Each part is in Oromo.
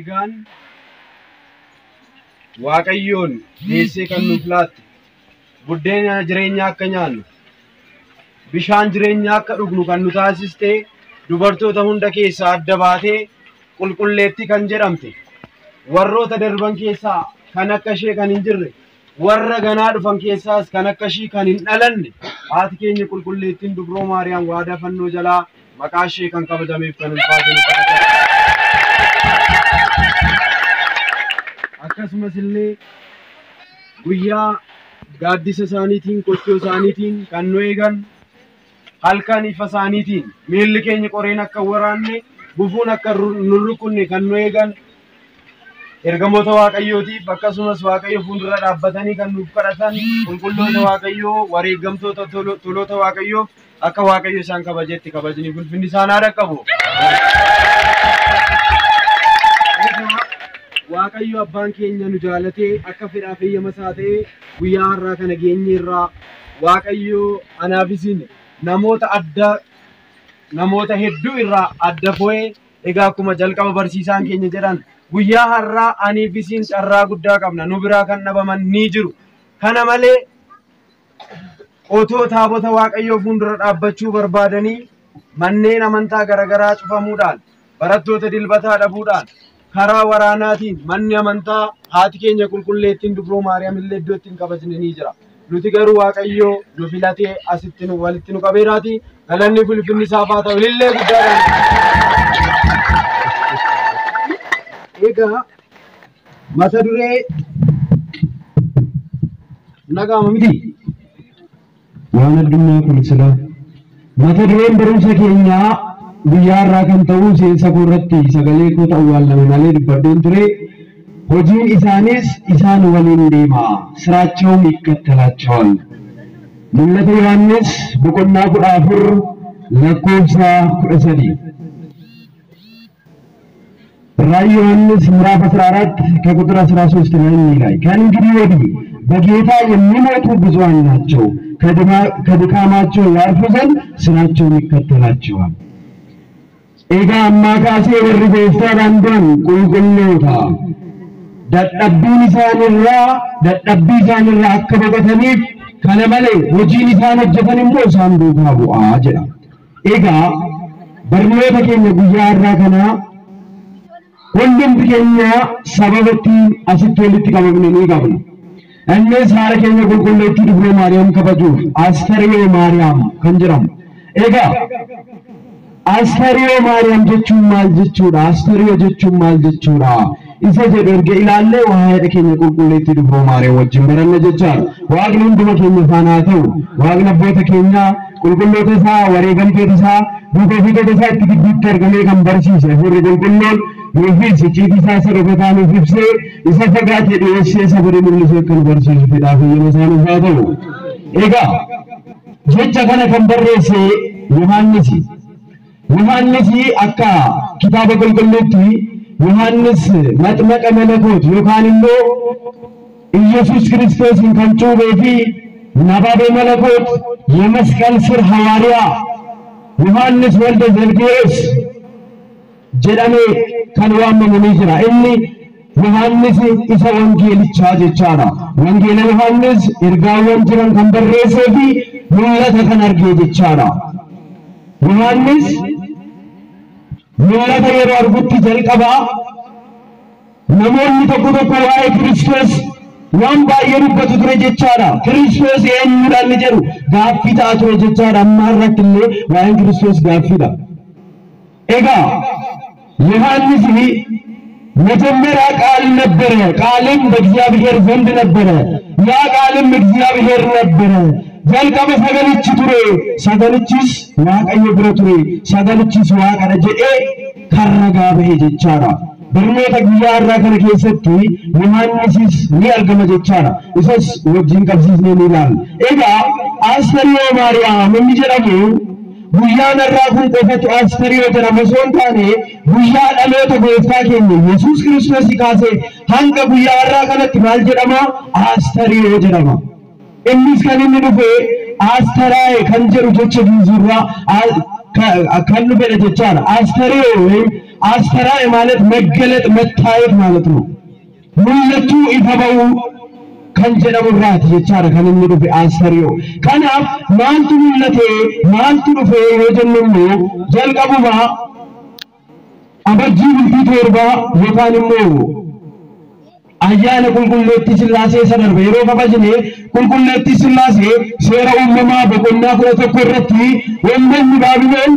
Egaan Waaqayyoon deessee kan nuuf laatte buddeena jireenyaa akka nyaannu bishaan jireenyaa akka dhugnu kan nu taasiste dubartoota hunda keessaa adda baatee qulqulleettii kan jedhamte warroota darban keessaa kan akka ishee kan hin jirre warra ganaa dhufan keessaas kan akka ishii kan hin dhalanne haati keenya qulqulleettiin dubroo Maariyaam waadaa fannoo jalaa maqaa ishee kan kabajameef kan ulfaate akkasumas illee guyyaa gaaddisa isaaniitiin qochoo isaaniitiin kan nu eegan halkan ifa isaaniitiin miilli keenya qoreen akka waraanne gufuun akka nu rukunne kan nu eegan ergamoota Waaqayyootiif akkasumas Waaqayyo fuuldura dhaabbatanii kan nuuf kadhatan qulqulloota Waaqayyoo wareegamtoota toloota Waaqayyoo akka Waaqayyo isaan kabajetti kabajanii ulfinni isaan haa dhaqqabu. Waaqayyo abbaan keenya nu jaalatee akka fedhaa fi eeyyama isaa ta'ee guyyaa har'aa kana geenye irraa Waaqayyo anaaf isin namoota hedduu irraa adda fo'ee egaa akkuma jalqaba barsiisaan keenya jedhan guyyaa har'aa aniif isin carraa guddaa qabna nu biraa kan dhabaman ni jiru kana malee otoo taabota Waaqayyoo fuuldura dhaabbachuu barbaadanii manneen amantaa garaagaraa cufamuudhaan barattoota dilbataa dhabuudhaan karaa waraanaatiin manni amantaa haati keenya qulqulleettiin dubroo Maariyaam illee iddoo ittiin kabajne ni jira. Nuti garuu Waaqayyoo nu filatee asitti walitti nu qabeeraati galanni ulfinni isaaf haa ta'u illee guddaadhaan. Egaa mata duree nagaama miti waan addunyaa kun sila mata dureen barumsa keenyaa guyyaa irraa kan ta'u seensa irratti sagalee koo ta'uu waallame malee dubbaddoon ture hojiin isaanis isaan waliin deema siraachawum ይከተላቸዋል mul'ata Yohaannis boqonnaa 14 lakkoofsa 13 ራዕይ ዮሐንስ ምዕራፍ 14 ከቁጥር 13 ላይ ይላል ከእንግዲህ ወዲህ በጌታ የሚሞቱ ብዙዎች ናቸው ከድካማቸው ያርፉ ዘንድ ስራቸውን ይከተላቸዋል Ega amma kaasee warri gooftaa danda'an qulqulloota dadhabbii isaanirraa akka baqataniif kana malee hojiin isaan hojjetan immoo isaan duukaa bu'aa jedha. Egaa barnoota keenya guyyaa har'aa kana hundumti keenya sababatti asitti walitti qabamne ni qabna. Innis haadha keenya qulqulleettii dubroo Maariyaam kabajuuf Astariyoo Maariyaam kan jedhamu. Egaa Astariyoo Maariyaam jechuun maal jechuudha? Astariyoo jechuun maal jechuudha? Isa jedhu erga ilaallee haadha keenya qulqulleettii dubroo Maariyaam wajjin baranna jechaadha. Waaqni hunduma keenya faana haa ta'u. Waaqni abboota keenya qulqulloota isaa wareegamtoota isaa duukaa fiigota isaa itti gidduutti argamee kan barsiise hafuurri qulqulluun nuufis icciitii isaa sadarkaa nuuf ibsee isa fagaatee dhiyeessee sababii mul'isuu akka nu barsiisu fedhaa fi eeyyama isaaniif haa ta'u. Egaa jecha kana kan barreesse Yohaannisi. Yohaannisi akka kitaaba qulqulluutti Yohaannis maxmaqa malakoot yookaan immoo Iyesuus Kiristoosin kan cuubee fi nabaabee malakoot የመስቀል ስር ሐዋርያ Yohaannis walda Zebdeዎስ jedhamee kan waamamu ni jira. Inni Yohaannis isa wangeelichaa jechaadha. Wangeela Yohaannis ergaawwan jiran kan barreessee fi mul'ata kan argee jechaadha. Yohaannis mul'ata yeroo argutti jalqabaa namoonni tokko waa'ee Kiristoos waan baay'ee dubbatu ture jechaadha. Kiristoos eenyudhaan ni jedhu gaaffii ta'a ture jechaadha. Amma irratti illee waa'een Kiristoos gaaffiidha. Egaa Yohaannis መጀመሪያ ቃል ነበረ ቃልም በእግዚአብሔር ዘንድ ነበረ ያ ቃልም እግዚአብሔር ነበረ jalqaba sagalichi ture sagalichis waaqayyo bira ture sagalichis waaqadha jedhee karragaa bahe jechaadha. Barnoota guyyaa irraa kana keessatti Yohaannisis ni argama jechaadha. Isas wajjin qabsiisnee ni ilaalla. Egaa Astariyoo Maariyaam inni jedhamu guyyaan irraa kun qofatu Astariyoo jedhama osoo hin taane guyyaa dhaloota gooftaa keenya Yesuus Kiristoos kaasee hanga guyyaa irraa kanatti maal jedhama? Astariyoo jedhama. Innis kan inni dhufe Astaraay kan jedhu jecha Giizirraa kan dhufe jechaadha. Astariyoo አስፈራ ማለት መገለጥ መታየት ማለት ነው ሙለቱ ይፈበው ከንጀደሙራት የቻረ ከነምዱ በአስፈሪዮ ከናፍ ማንቱ ሙለቴ ማንቱ ዱፌ ወጀነሙ ጀልቀቡባ አበጂ ቢቶርባ ወካንሞ አያነ ቁልቁሌቲ ስላሴ ሰደርበ የሮ ከበጅኔ ቁልቁሌቲ ስላሴ ሴራ ኡመማ በቆና ኩረተኮረቲ ወንበኝ ባቢሎን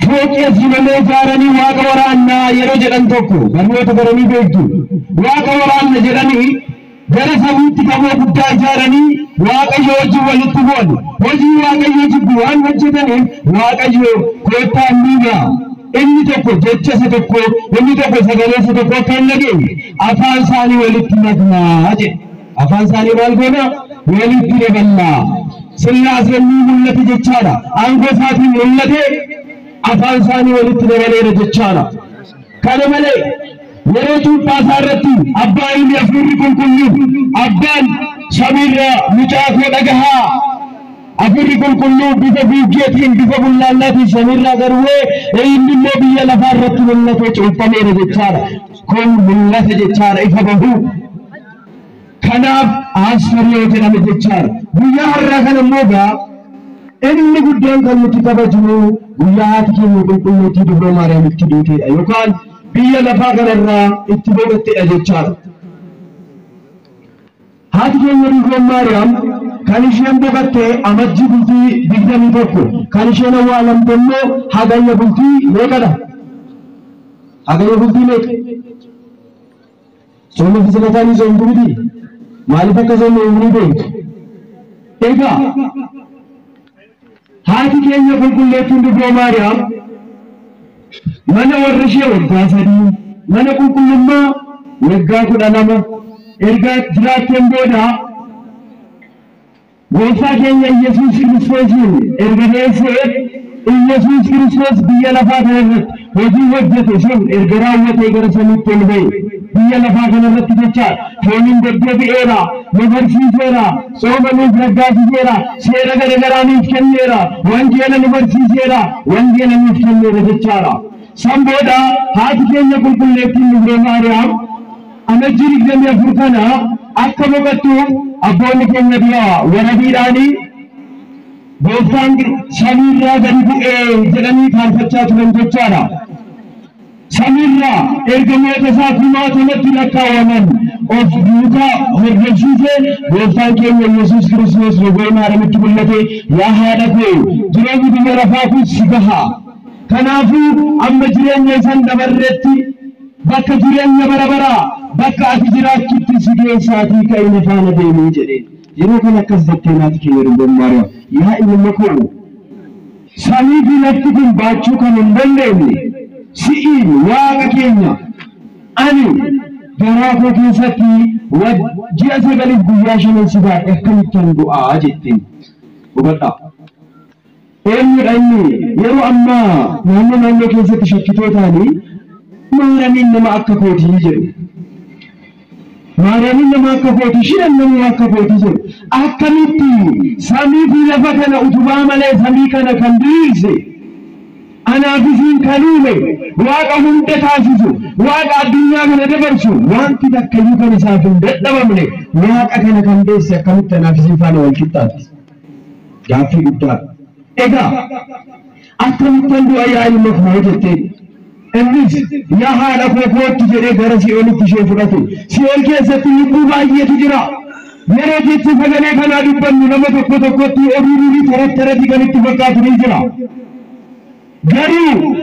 ፎቅ የዚመለ ጃረኒ ዋቀ ወራና የሮ ጀደን ተኩ በርኖተ በረኒ ቤቱ ዋቀ ወራና ጀደኒ ገረሰሙት ከሞ ጉዳ ጃረኒ ዋቀዮ ወጅ ወልት ሆን ወጂ ዋቀዮ ጅቡዋን ወጀተኒ ዋቀዮ ኮታኒጋ inni tokko jecha isa tokko inni tokko sagalee isa tokko kan lage afaan isaanii walitti maknaa jedhe afaan isaanii maal goona walitti daballa sillaaseen mul'ate jechaadha aangoo isaatiin mul'ate afaan isaanii walitti dabaleera jechaadha kana malee yeroo tuubbaa isaarratti abbaan inni afurri qulqulluun abbaan samiirraa mucaa koo dhagahaa afurri qulqulluu bifa guugeetiin bifa bullaallaatiin samiirraa garwee innimmoo biyya lafaarratti mul'ate cuuphameera jechaadha kun mul'ate jechaadha ifa bahu kanaaf asfariyoo jedhame jechaadha guyyaa har'aa kana immoo gaa inni guddaan kan nuti kabajnu guyyaa haati keenya qulqulluutii Dubroo Maariyaamitti duuteedha yookaan biyya lafaa kanarraa itti boqotteedha jechaadha haati keenya Dubroo Maariyaam kan isheen boqotte amajji bultii 21 kan isheen awwaalamte immoo hagayya bultii meeqadha hagayya bultii meeqa sooma fisilataanii soomtu miti maaliif akka sooma uumrii beektu egaa haati keenya qulqulleettiin Dubroo Maariyaam mana warra ishee waggaa 3 mana qulqullummaa waggaa 12 erga jiraatteen booda gooftaa keenya Yesuus Kiristoosiin erga deessee Yesuus Kiristoos biyya lafaa kanarratti hojii hojjete sun erga raawwatee gara samiitti ol ba'e biyya lafaa kanarratti jecha fooniin deddeebi'eera nu barsiiseera sooma nuuf raggaasiseera seera garagaraa nuuf kenneera wangeela nu barsiiseera wangeela nuuf kenneera jechaadha san booda haati keenya qulqulleettiin Dubroo Maariyaam amajjii 24 kana akka boqottuuf abboonni keenya biraa warabiidhaanii gooftaan samiirraa gadi bu'ee jedhanii faarfachaa turan jechaadha samiirraa ergamoota isaa kumaatamatti lakkaawwaman of duukaa hordofsiisee gooftaan keenya Yesuus Kiristoos Dubroo Maariyaamitti mul'ate yaa haadha koo jireenyi biyya lafaa kun si gaha kanaafuu amma jireenya isan dabarretti bakka jireenya bara baraa bakka ati jiraachutti si geessaatii ka'ina faana deemee jedheen yeroo kana akkas jettee naati keenya Dubroo Maariyaam yaa ilma koo samii fi lafti kun baachuu kan hin dandeenye si'iin waaqa keenya ani garaa koo keessatti ji'a 9 guyyaa 5 si baadhe akkamittan du'aa jetteen hubadhaa eenyudha inni yeroo ammaa naannoo keessatti shakkitootaanii Maariyaamiin nama akka kootii jedhu Maariyaamiin nama akka kootii shiran nama akka kootii jedhu akkamitti samii fi lafa kana utubaa malee samii kana kan diriirse anaafisiin kan uume waaqa hunda taasisu waaqa addunyaa kana dabarsu wanti takkayyuu kan isaaf hin dadhabamne waaqa kana kan deesse akkamitti anaafisiin faana wal qixxaatti gaaffii guddaa egaa akkamittan du'a yaa ilma koo jetteen innis yaa haadha koo kootti jedhee gara si'oolitti ishee fudhate si'ool keessatti lubbuu baay'eetu jira yeroo jecha sagalee kanaa dubbannu nama tokko tokkotti oduudhuudhi tarattarati kan itti fakkaatu ni jira garuu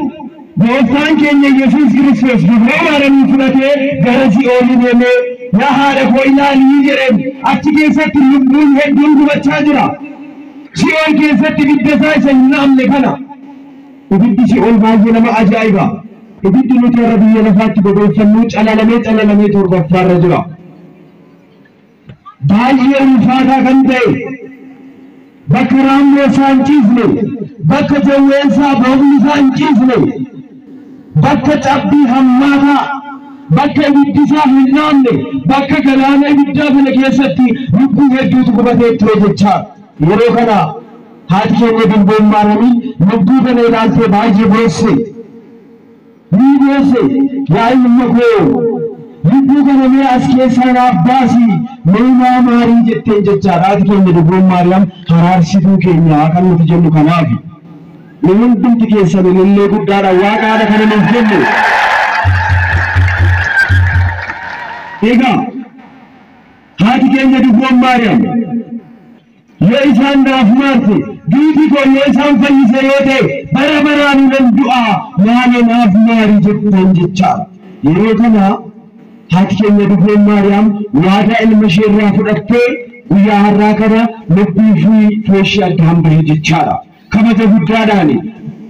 gooftaan keenya Yesuus Kiristoos Dubroo Maariyaamiin fudhatee gara si'oolii deemee yaa haadha koo ilaalii jedheen achi keessatti lubbuun hedduun gubachaa jira si'ool keessatti ibidda isaa isa hin naamne kana ibiddi si'ool baay'ee nama ajaa'iba ibiddi nuti irra biyya lafaatti bobeeffannuu calalamee torbaffaarra jira baay'ee ulfaataa kan ta'e bakka raammoo isaa hin ciisne bakka jawween isaa boobni isaa hin ciisne bakka cabbii hammaataa bakka ibiddi isaa hin naamne bakka galaana ibiddaa kana keessatti lubbuu hedduutu gubatee ture jechaa yeroo kana haati keenya Dubroo Maariyaamiin lubbuu kana ilaaltee baay'ee boosse ni boosse yaa ilma koo lubbuu kana mee as keessaa naaf baasi meemaa maarii jetteen jechaadha. Haati keenya Dubroo Maariyaam araarsituu keenya kan nuti jennu kanaafi nu hundumti keessan ilillee guddaadha waaqaadha kana nuuf jennu. Egaa haati keenya Dubroo Maariyaam yoo isaan naaf maarte duuti koo yoo isaan fayyise yoo ta'e bara baraan nan du'aa maali naaf maarii jetteen jechaadha. Yeroo kana haati keenya Dubroo Maariyaam waadaa ilma ishee irraa fudhattee guyyaa har'aa kana lubbii fi foon addaan bahe jechaadha. Kabaja guddaadhaan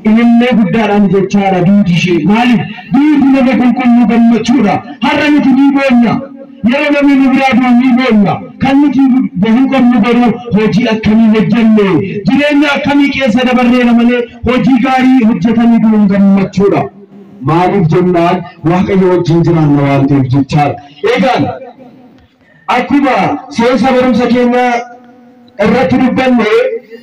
ilillee guddaadhaan jechaadha duuti ishee. Maaliif duuti nama qulqulluu gammachuudha. Har'a nuti ni boonna. Yeroo namni nu biraa du'u ni boonna. Kan nuti bahuu qabnu garuu hojii akkamii hojjenne jireenya akkamii keessa dabarreera malee hojii gaarii hojjetanii du'uun gammachuudha. Maaliif jennaan Waaqayyo wajjin jiraanna waan ta'eef jechaadha. Egaan akkuma seensa barumsa keenya irratti dubbanne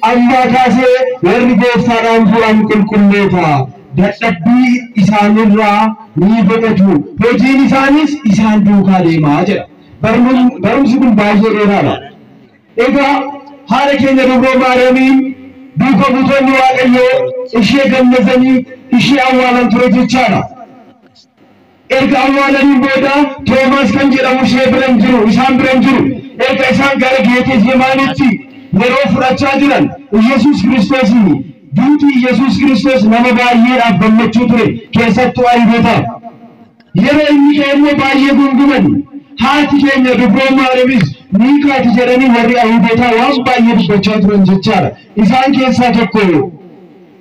ammaa kaasee warri gooftaadhaan bu'an qulqulloota dadhabbii isaanirraa ni boqotu hojiin isaanis isaan duukaa deemaa jedha. Barumsi kun baay'ee dheeraadha. Egaa haadha keenya Dubroo Maariyaamiin duuka buutonni Waaqayyoo ishee gammadanii ishee awwaalan ture jechaadha. Erga awwaalanii booda Toomaas kan jedhamu ishee bira hin jiru, isaan bira hin jiru. Erga isaan gara Geetesemaaniitti yeroo fudhachaa jiran Yesuus Kiristoosiin duuti Yesuus Kiristoos nama baay'eedhaaf gammachuu ture keessattuu Ayihudootaaf. Yeroo inni ka'e baay'ee gungumani. Haati keenya Dubroo Maariyaamis ni kaati jedhanii warri Ayihudootaa waan baay'ee dubbachaa turan jechaadha. Isaan keessaa tokko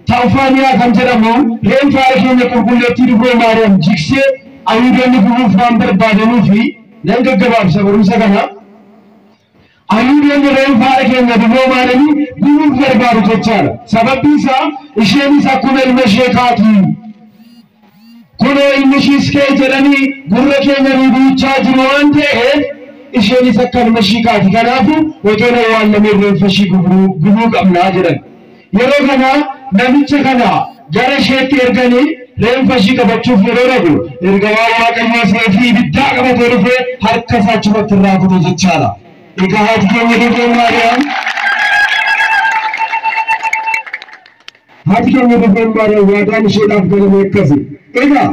Taawufaaniyaa kan jedhamu reenfa keenya qulqulleettii Dubroo Maariyaam jiksee Ayihudoonni gubuuf waan barbaadanii fi nan gaggabaabsa barumsa kana. Ayihudoonni reenfa keenya Dubroo Maariyaam gubuuf barbaadu jechaadha. Sababni isaa isheenis akkuma ilma ishee kaati. Kunoo ilmi ishees ka'e jedhanii gurra keenya ruuduchaa jiru waan ta'eef isheenis akka ilma ishee kaati. Kanaafuu otoo awwaallamee reenfa ishee gubuu qabnaa jedhan. Yeroo kana namicha kana gara isheetti erganii reenfa ishee qabachuuf yeroo dhabu ergamaan Waaqayyoo seefii ibiddaa qabatee dhufee harka isaa achumatti irraa kute jechaadha. Egaa haati keenya Dubroo Maariyaam waadaan isheedhaaf galame akkasi. Egaa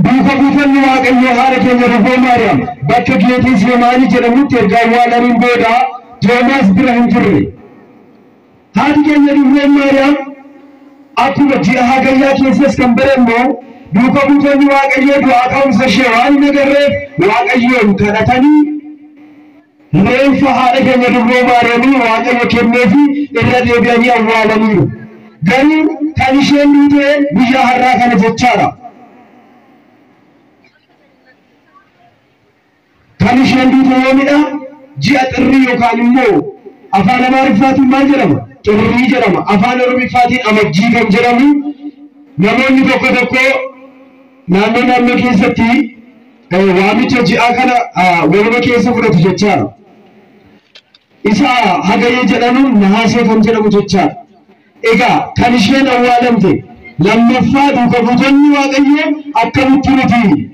duuka buutonni Waaqayyoo haadha keenya Dubroo Maariyaam bakka Geetesemaanii jedhamutti erga awwaalaniin booda Toomaas bira hin turre. Haati keenya Dubroo Maariyaam akkuma ji'a Hagayyaa keessas kan barannu duuka buutonni Waaqayyoo du'aa ka'umsa ishee waan hin agarreef Waaqayyoon kadhatanii reenfa haadha keenya Dubroo Maariyaamii Waaqayyo kenneefi irra deebi'anii awwaalaniiru. Garuu kan isheen duute guyyaa har'aa kana jechaadha. Kan isheen duute yoomidha? Ji'a xirrii yookaan immoo afaan Amaariffaatiin maal jedhama? Xirrii jedhama. Afaan Oromiffaatiin amajjii kan jedhamu. Namoonni tokko tokko naannoo keessatti waamicha ji'a kana waluma keessa fudhatu jechaadha. Isa Hagayya jedhamu Nahaasee kan jedhamu jechaadha. Egaa kan isheen awwaalamte lammaffaa duuka buutonni Waaqayyoo akkamitti nuti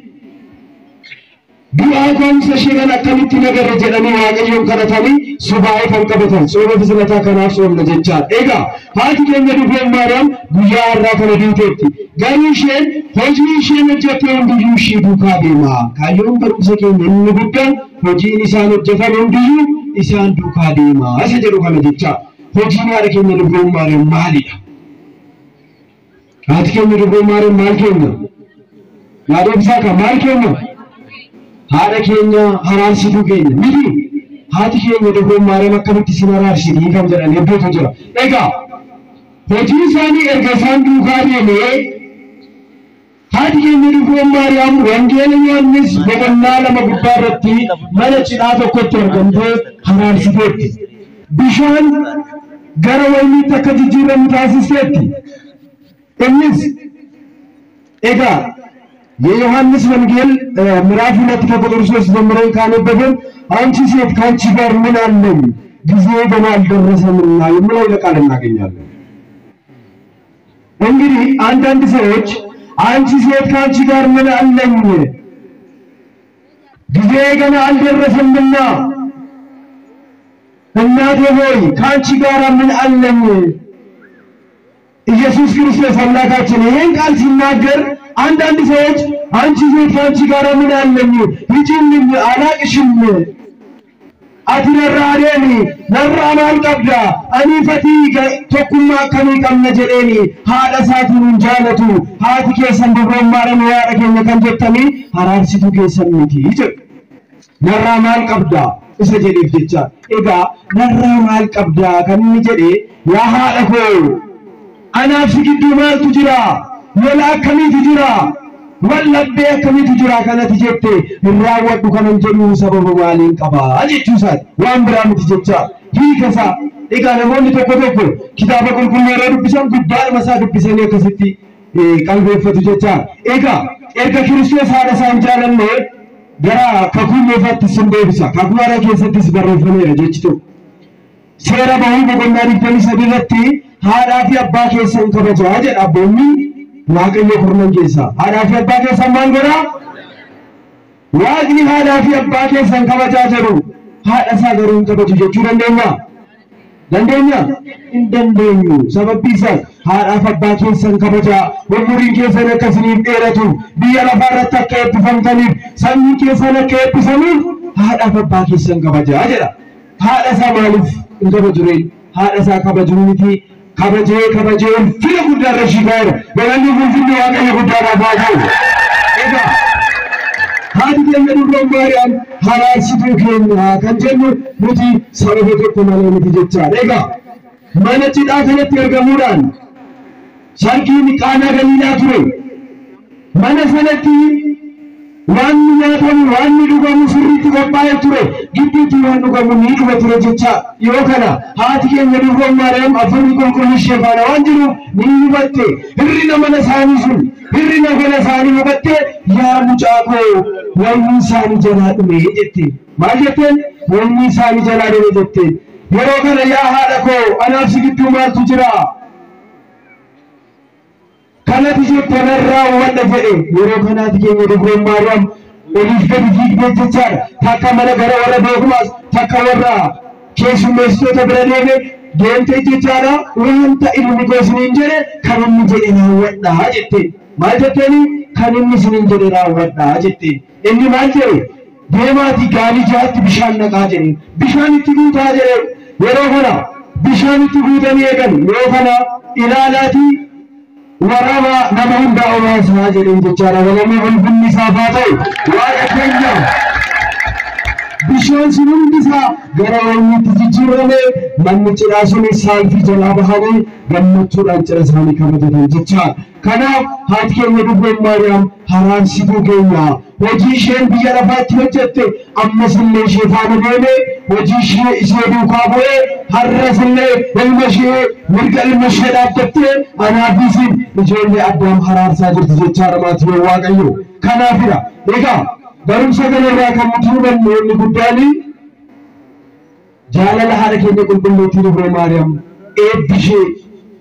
du'aa ka'umsa ishee kana akkamitti nagarra jedhanii Waaqayyoon kadhatanii subaa'ee kan qabatan sooma fizilataa kanaaf soomna jechaadha. Egaa haati keenya Dubroo Maariyaam guyyaa har'aa kana duuteetti. Garuu isheen hojii isheen hojjette hundiyyuu ishee duukaa deema. Kaayyoon barumsa keenya inni guddaan hojiin isaan hojjetan hundiyyuu isaan duukaa deema. Isa jedhu kana jechaadha. Hojiin haadha keenya Dubroo Maariyaam maalidha? Haati keenya Dubroo Maariyaam maal kenna? Yaadamsaa kan maal kenna? Haadha keenya araarsituu keenya miti. Haati keenya Dubroo Maariyaam akkamitti isin araarsitii kan jedhan hedduutu jira. Egaa hojii isaanii erga isaan duukaa deemee haati keenya Dubroo Maariyaam wangeela Yohaannis boqonnaa 2 gubbaa irratti mana cidhaa tokkotti argamtee araarsiteetti. Bishaan gara wayiniitti akka jijjiiramu taasisteetti. Innis egaa የዮሐንስ ወንጌል ምዕራፍ 2 ከቁጥር 3 ጀምሮ ካነበብን አንቺ ሴት ካንቺ ጋር ምን አለኝ ጊዜ ገና አልደረሰምና የሚለው ቃል እናገኛለን። እንግዲህ አንዳንድ ሰዎች አንቺ ሴት ካንቺ ጋር ምን አለኝ ጊዜ ገና አልደረሰምና እናቴ ሆይ ካንቺ ጋር ምን አለኝ ኢየሱስ ክርስቶስ አምላካችን ይሄን ቃል ሲናገር አንዳንድ ሰዎች አንቺ ሴት ካንቺ ጋር ምን አለኝ ሂጂልኝ አላቅሽም አትነራሬኒ ነራማል ቀብዳ አኒ ፈቲ ተኩማ ከኒ ቀምነ ጀሬኒ ሃዳ ሳቱን ጃለቱ ሃቲ ከሰን በማረም ያረከኝ ከንጀተኒ አራርሲቱ ከሰንቲ ይጭ ነራማል ቀብዳ እሰጀዴፍ ጀቻ ኤጋ ነራማል ቀብዳ ከኒ ጀዴ ያ ሃዳኮ አናፍ ግዱ ማልቱ ጅራ ወላ ከሚት ጅራ ወለበ ከሚት ጅራ ከነት ጀቴ ይራወዱ ከመንጀኑ ሰበብ ዋሊን ቀባ አጅቹሳት ዋምብራምት ጀቻ ሂከሳ ኤጋ ነሞን ተቆቶኮ ኪታበ ቁልቁል ወረዱ ቢሰም ጉዳይ መሳ ዱብሰኔ ከስቲ ቀልበፈቱ ጀቻ ኤጋ ኤርከ ክርስቶስ ሃዳ ሳንጃለነ ገራ ከኩል ፈት ስንዴብሳ ከኩማራ ከሰትስ በረፈነ ጀችቶ ሴራ ባሁ በጎናሪ ፖሊስ አዲለቲ ሃዳፊ አባ ከሰን ከበጃ ጀዳቦኒ ዋቀየ ኩርነን ጌሳ ሃዳፊ አባ ከሰን ማንጎራ ዋግኒ ሃዳፊ አባ ከሰን ከበጃ ጀሩ ሃዳሳ ገሩን ከበጁ ጀቹ ደንደኛ እንደንደኙ ሰበቢሳ ሃዳፊ አባ ከሰን ከበጃ ወሙሪን ከሰነ ከስኒ ጤረቱ ቢያላ ፈረታ ከብፈምተኒ ሰኒ ከሰነ ከብሰኒ ሃዳፊ አባ ከሰን ከበጃ ጀዳ ሃዳሳ ማሊፍ እንደበጁሬ ሃዳሳ ከበጁኒቲ ከበጀ ፍለ ጉዳይ ረሽጋር ወለኒ ጉንፍን ዋቀየ ጉዳይ ባባው ኤጋ ሃዲ የመዱሮ ማርያም ሃላሲቱ ከኛ ከንጀኑ ሙቲ ሰበበተ ኮማለ ምትጀቻ ኤጋ ማነቺ ዳከነት የርገሙዳን ሻንኪኒ ቃና ገሊላ ቱሬ ማነሰነቲ ዋን ያተም ዋን ዱጋሙ ፍሪት ገባይ ቱሬ ግዲቲ ዋን ዱጋሙ ኒዱ በቱሬ ጀቻ ይወከና ሃቲ የመዱሮ ማርያም አፈሪ ኮንኮን ሸፋና ዋንጅሩ ኒውበቴ ህሪና መነሳኒሱ ህሪና ገለሳኒ ወበቴ ያ ሙጫቆ ወይን ሳኒ ጀላድሜ ጀቴ ማጀቴን ወይን ሳኒ ጀላድሜ ጀቴ የሮከነ ያ ሃዳኮ አናፍሲ ግዱ ማልቱ ጅራ ከነቲ ተነራ ወደፈ የሮከናት የመዱሮ ማርያም ኦሊፍ ከዲግ በተቻለ ታከመለ ገረ ወረ በጉማስ ተከወራ ኬሱ መስቶ ተብረኔ ጌንቴ ጀቻራ ወንታ ኢሉሚጎስ ንንጀረ ከነም ጀዴና ወዳ ጀቴ ማጀቴኒ ከነም ስንጀራ ወዳ ጀቴ እኒ ማጀሪ ደማቲ ጋሊ ጃት ቢሻን ነቃ ጀሪ ቢሻን ትጉታ ጀሪ የሮከና ቢሻን ትጉተኒ የገን የሮከና ኢላላቲ ወራባ ነመን ዳውራ ሳጀሪን ጀቻራ ወለሚ ወልብኒ ሳፋተው ዋቀኛ ቢሻን ሲኑንዲሳ ገራውኒ ትጅጅረለ ማንጭ ራሱን ሳልፊ ጀላባሃኒ ገመቹ ዳንጨረሳኒ ከመጀተን ጀቻ ከና ሃትከኝ የዱብ ማርያም ሃራን ሲቱ ገኛ ወጂሽን ቢያራፋት ወጀቴ አመስለ ሸፋነ ገኔ ወጂሽ ኢሰዱ ካቦe ሐረስለ ወልመሽ ወርቀል መሸዳፈተ አናቢሲን እጆለ አዳም ሃራር ሳጅርት ጀቻ ረማት ይዋቀዩ ከናፊራ ኤጋ በሩም ሰገለራ ከሙቱበን ነው ጉዳሊ ጃለለ ሐረከኝ ቁልቁልቲ ዱብ ማርያም ኤብሽ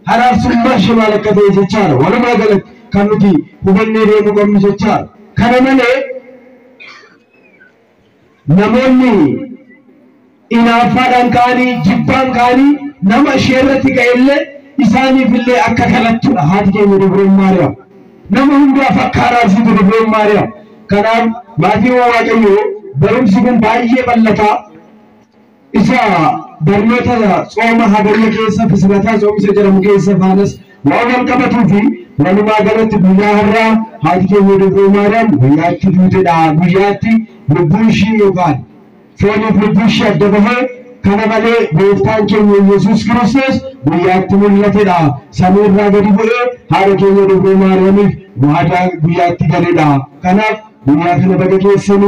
ሃራር ሱማሽ ማለከተ ጀቻ ነው ወለማገለ ከሙቲ ሁበኔ ደሙ ቆም ጀቻ ከነመለ ነሞኒ ኢናፋዳን ካኒ ጅባን ካኒ ነማ ሸረቲ ከእለ ኢሳኒ ፍለ አከከለቱ ሃትከ ዱብ ማርያም ነማ ሁንዳ ፈካራ ሲቱ ዱብ ማርያም ከናም ማቲው ዋቀዩ በሩም ሲጉን ባየ በለታ ኢሳ በርኖታ ጾማ ሀገር ከሰ ፍስበታ ጾም ሰጀረም ከሰ ፋነስ ዋውም ቀበቱፊ ወንማ ገለት ቡያራ ሃትከ ዱብ ማርያም ወያቲ ዱተዳ ጉያቲ ልቡሽ ይባል ፎኒ ልቡሽ አደበህ ከነመለ በፍታንቸ ኢየሱስ ክርስቶስ ጉያቲ ሙለተዳ ሰሙራ ገዲቦ ሃትከ ዱብ ማርያም ዋዳ ጉያቲ ገለዳ ከና ጉያቲ በገከሰኒ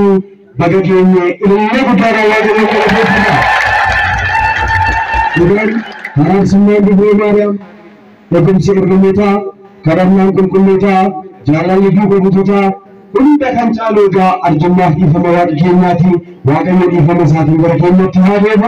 በገከኘ እለ ጉዳራ ያገኘ ከለፈታ ወዳሪ ሃራን ስማን ዱብ ማርያም በግምጽ እርግሜታ ከረማን ቁልቁሌታ ጃላሊ ዱጎቡታ ሁንደ ከንጫሎጋ አርጅማፍ ኢፈመ ዋቅ ኬኛቲ ዋቀየ ኢፈመ ሳቲ በረከነት ሃዴቦ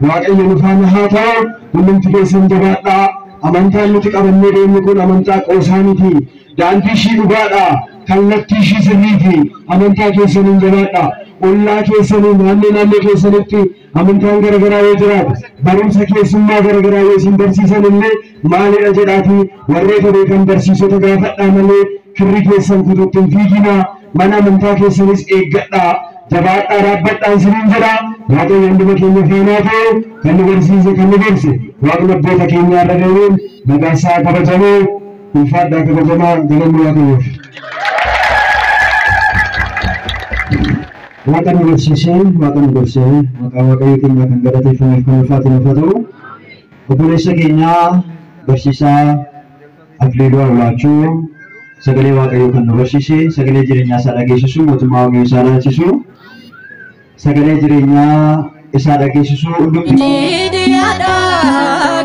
waaqayyo nu faana haa ta'u hundumti keessan jabaadhaa amantaan nuti qabannee deemnu kun amantaa qoosaa miti daandii ishii dhugaadha kallattii ishii sirriiti amantaa keessaniin jabaadhaa ollaa keessanii naannoo keessanitti amantaan garagaraa yoo jiraatu barumsa keessummaa garagaraa yoo isin barsiisan illee maalidha jedhaati warreeta beekan barsiisota gaafadhaa malee kirri keessan kututti hin fiiginaa mana amantaa keessanis eeggadhaa jabaadhaa dhaabbadhaa isiniin jedha waaqayyo hunduma keenya faanaa ta'e kan nu barsiise kan nu gorse waaqni abboota keenyaa irra ga'een nagaasaa kabajamee ulfaadhaa kabajamaa galanni waaqayyoof. Waaqa nu barsiisee waaqa nu gorsee maqaa waaqayyo keenya kan galateeffameef kan ulfaatu nuuf haa ta'u obboleessa keenyaa barsiisaa Akiliiluu Awulaachuu sagalee waaqayyo kan nu barsiise sagalee jireenyaa isaa dhageessisu mootummaa waaqayyo isaa laalchisu sagalee jireenyaa isaa dhageessisu hundumti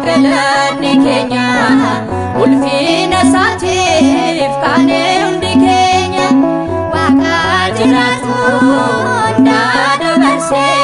galanni keenya ulfina isaatiif kaanee hundi keenya waaqa jiraatu hundaa dabarsee